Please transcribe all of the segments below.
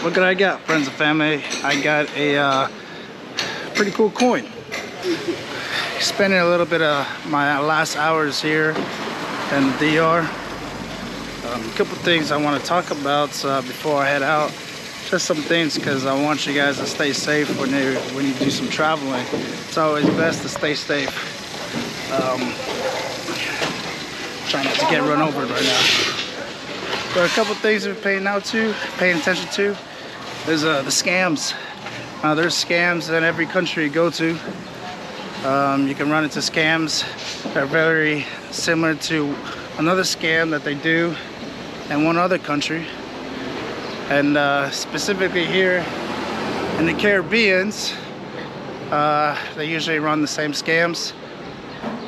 Look what I got, friends and family. I got a pretty cool coin. Spending a little bit of my last hours here in the DR. A couple things I want to talk about before I head out. Just some things because I want you guys to stay safe when you do some traveling. It's always best to stay safe. Trying not to get run over right now. But a couple things we're paying attention to is the scams. There's scams in every country you go to. You can run into scams that are very similar to another scam that they do in one other country. And specifically here in the Caribbean, they usually run the same scams.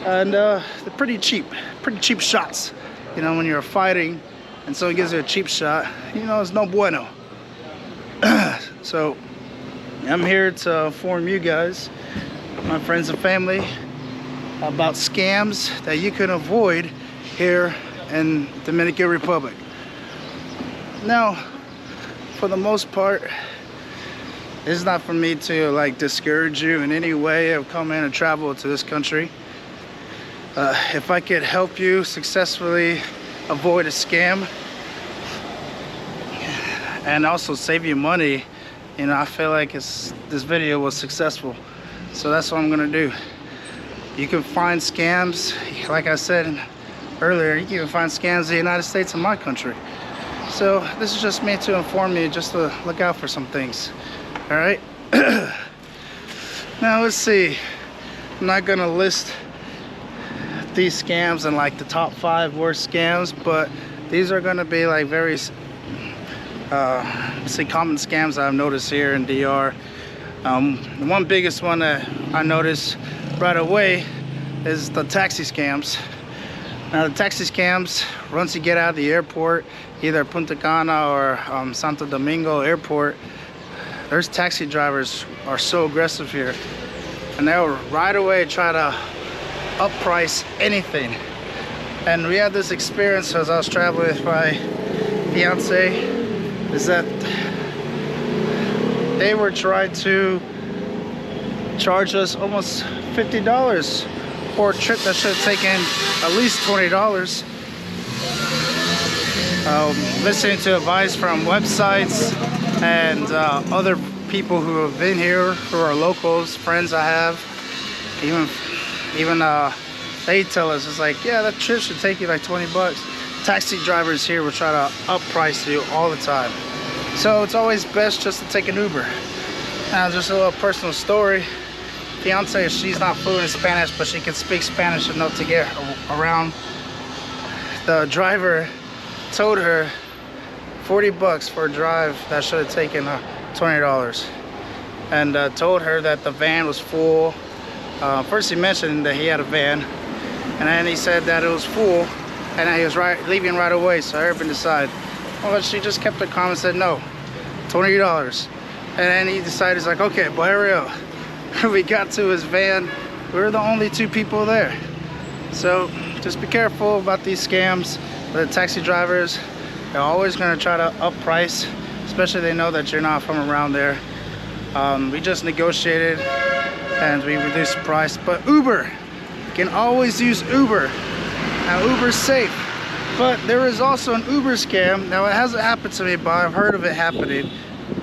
And they're pretty cheap shots. You know, when you're fighting and someone gives you a cheap shot, you know, it's no bueno. So I'm here to inform you guys, my friends and family, about scams that you can avoid here in Dominican Republic. Now, for the most part, it's not for me to like discourage you in any way of coming and travel to this country. If I could help you successfully avoid a scam and also save you money, you know, I feel like this video was successful. So that's what I'm gonna do. You can find scams, like I said earlier, you can even find scams in the United States and my country. So this is just me to inform you, just to look out for some things. All right. Now let's see. I'm not gonna list these scams and like the top 5 worst scams, but these are gonna be like very common scams I've noticed here in DR. The one biggest one that I noticed right away is the taxi scams. Now the taxi scams, once you get out of the airport, either Punta Cana or Santo Domingo airport, there's taxi drivers are so aggressive here, and they'll right away try to upprice anything. And we had this experience as I was traveling with my fiance, is that they were trying to charge us almost $50 for a trip that should have taken at least $20. Listening to advice from websites and other people who have been here, who are locals, friends I have, even they tell us, it's like, yeah, that trip should take you like 20 bucks. Taxi drivers here will try to upprice you all the time. So it's always best just to take an Uber. Now, just a little personal story. Fiance, she's not fluent in Spanish, but she can speak Spanish enough to get around. The driver told her 40 bucks for a drive that should have taken $20, and told her that the van was full. First he mentioned that he had a van, and then he said that it was full and that he was leaving right away, so Urban decided, well, she just kept her calm and said no, $20. And then he decided, he's like, okay, but hurry up. We got to his van, we were the only 2 people there. So just be careful about these scams. The taxi drivers, they're always going to try to up price, especially they know that you're not from around there. We just negotiated and we reduced the price. But Uber, you can always use Uber. Now Uber's safe, but there is also an Uber scam. Now it hasn't happened to me, but I've heard of it happening.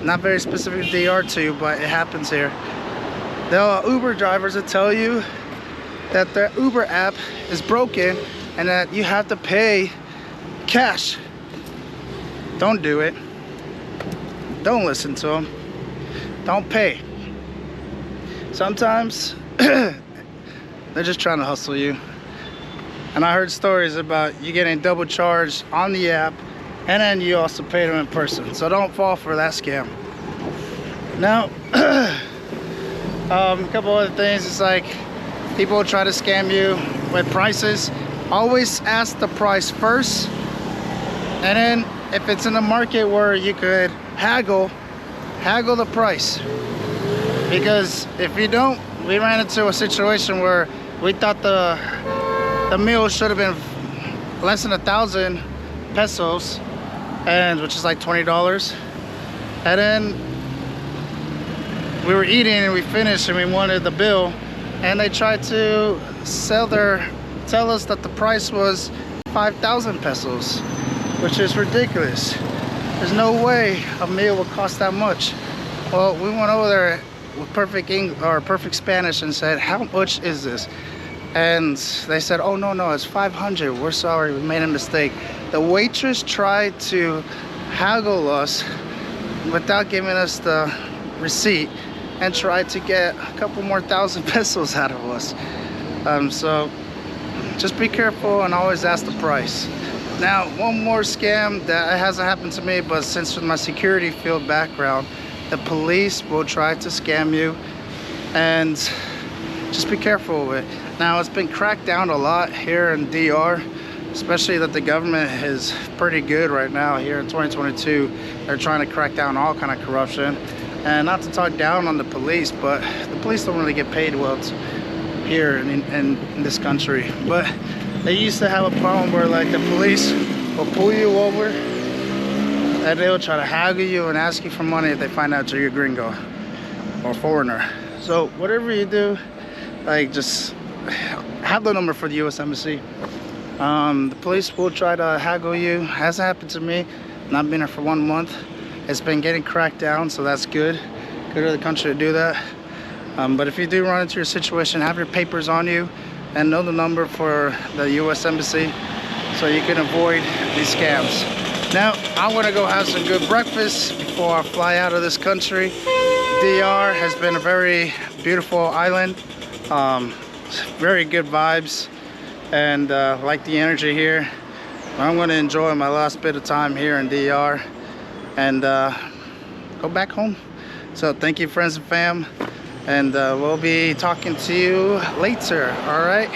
Not very specific to DR too, but it happens here. There are Uber drivers that tell you that their Uber app is broken and that you have to pay cash. Don't do it. Don't listen to them. Don't pay. Sometimes they're just trying to hustle you. And I heard stories about you getting double charged on the app, and then you also pay them in person. So don't fall for that scam. Now, a couple other things. It's like people try to scam you with prices. Always ask the price first, and then if it's in a market where you could haggle the price. Because if you don't, we ran into a situation where we thought the meal should have been less than 1,000 pesos, and which is like $20, And then we were eating and we finished and we wanted the bill, and they tried to tell us that the price was 5,000 pesos, which is ridiculous. There's no way a meal would cost that much. Well, we went over there with perfect Spanish and said, how much is this? And they said, oh no, it's 500. We're sorry, we made a mistake. The waitress tried to haggle us without giving us the receipt and tried to get a couple more thousand pesos out of us. So just be careful and always ask the price. Now, one more scam that hasn't happened to me, but since with my security field background, the police will try to scam you, and just be careful with it. Now, it's been cracked down a lot here in DR, especially that the government is pretty good right now here in 2022. They're trying to crack down all kind of corruption. And not to talk down on the police, but the police don't really get paid well here in this country. But they used to have a problem where like the police will pull you over and they'll try to haggle you and ask you for money if they find out you're a gringo or foreigner. So whatever you do, like just have the number for the U.S. Embassy. The police will try to haggle you. Hasn't happened to me. Not been here for 1 month. It's been getting cracked down, so that's good. Good of the country to do that. But if you do run into your situation, have your papers on you and know the number for the U.S. Embassy so you can avoid these scams. Now, I'm gonna go have some good breakfast before I fly out of this country. DR has been a very beautiful island. Very good vibes, and like the energy here. I'm gonna enjoy my last bit of time here in DR and go back home. So thank you, friends and fam, and we'll be talking to you later. All right.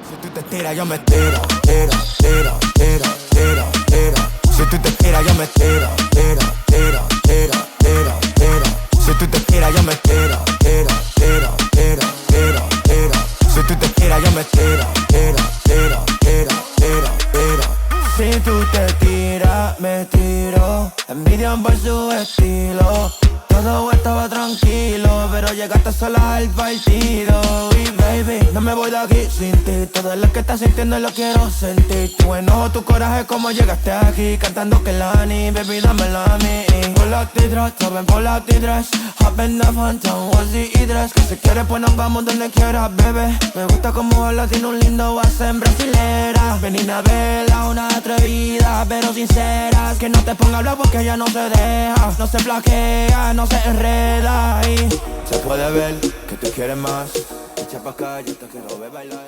Si tú te tiras, yo me tiro, tiro, tiro, tiro, tiro, tiro. Si tú te tiras, yo me tiro, tiro, tiro, tiro, tiro, tiro. Si tú te tiras, yo me tiro, tiro, tiro, tiro, tiro, tiro. Si tú te tiras, yo me tiro, tiro, tiro, tiro, tiro, tiro. Si tú te tiras, me tiro. Envidian por su estilo. Todo estaba tranquilo, pero llegaste sola al partido. Y baby, no me voy de aquí sin ti. Todo lo que estás sintiendo lo quiero sentir. Tu enojo, tu coraje, como llegaste aquí. Cantando que Lani, baby, dámela a mí. Por la T3, saben por la T3. Hop in the Phantom, Wazzy y Dress. Que si quieres pues nos vamos donde quieras, bebé. Me gusta como hablas, tiene un lindo accent brasilera. Ven y navega, una atrevida, pero sincera. Que no te ponga a hablar porque ella no se deja. No se flaquea, no se enreda y se puede ver que te quiere más. Echa pa' acá, yo te quiero ver bailar.